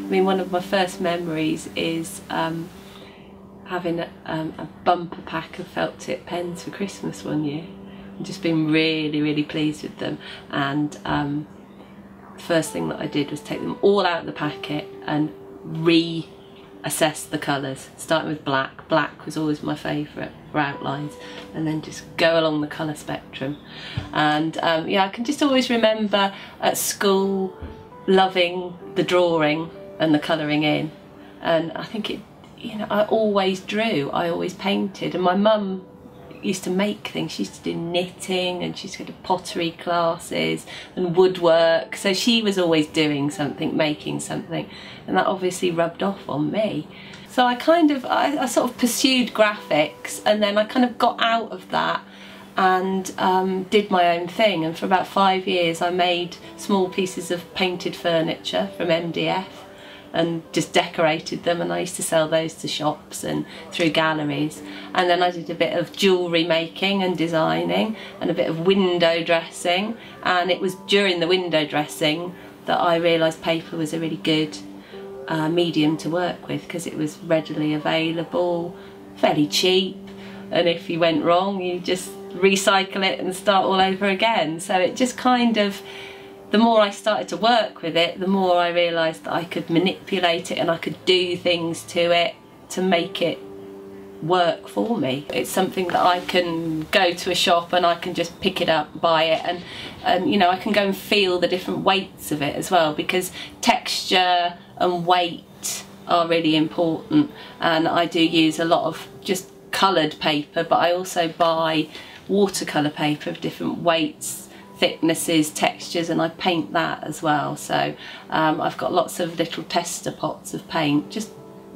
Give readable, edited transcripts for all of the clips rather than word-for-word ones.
mean, one of my first memories is having a bumper pack of felt tip pens for Christmas one year, and just being really pleased with them. And the first thing that I did was take them all out of the packet and reassess the colours, starting with black. Black was always my favourite for outlines, and then just go along the colour spectrum. And yeah, I can just always remember at school loving the drawing and the colouring in, and I think it, you know, I always drew, I always painted, and my mum used to make things. She used to do knitting, and she used to go to pottery classes and woodwork, so she was always doing something, making something, and that obviously rubbed off on me. So I sort of pursued graphics, and then I kind of got out of that and did my own thing, and for about 5 years I made small pieces of painted furniture from MDF and just decorated them, and I used to sell those to shops and through galleries. And then I did a bit of jewellery making and designing and a bit of window dressing, and it was during the window dressing that I realised paper was a really good medium to work with, because it was readily available, fairly cheap, and if you went wrong you just recycle it and start all over again. So it just kind of, the more I started to work with it, the more I realised that I could manipulate it and I could do things to it to make it work for me. It's something that I can go to a shop and I can just pick it up, buy it, and you know, I can go and feel the different weights of it as well, because texture and weight are really important. And I do use a lot of just coloured paper, but I also buy watercolour paper of different weights, thicknesses, textures, and I paint that as well. So I've got lots of little tester pots of paint, just,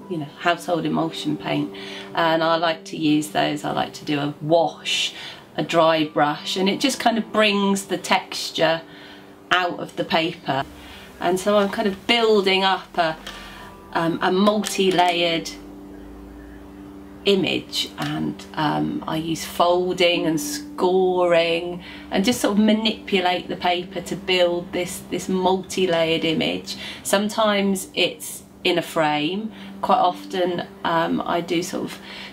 you know, household emulsion paint, and I like to use those. I like to do a wash, a dry brush, and it just kind of brings the texture out of the paper. And so I'm kind of building up a multi-layered image, and I use folding and scoring and just sort of manipulate the paper to build this multi-layered image. Sometimes it's in a frame. Quite often I do sort of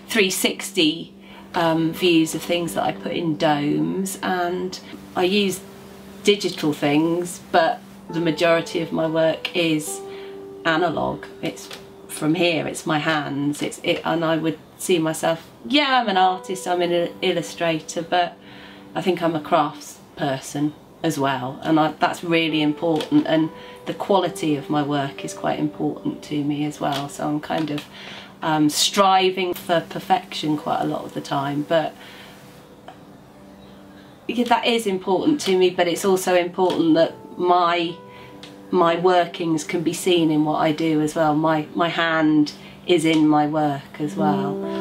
360 views of things that I put in domes, and I use digital things, but the majority of my work is analogue. It's from here, it's my hands, and I would see myself, yeah, I'm an artist, I'm an illustrator, but I think I'm a crafts person as well, and that's really important, and the quality of my work is quite important to me as well. So I'm kind of striving for perfection quite a lot of the time, but yeah, that is important to me, but it's also important that my workings can be seen in what I do as well. My hand is in my work as well.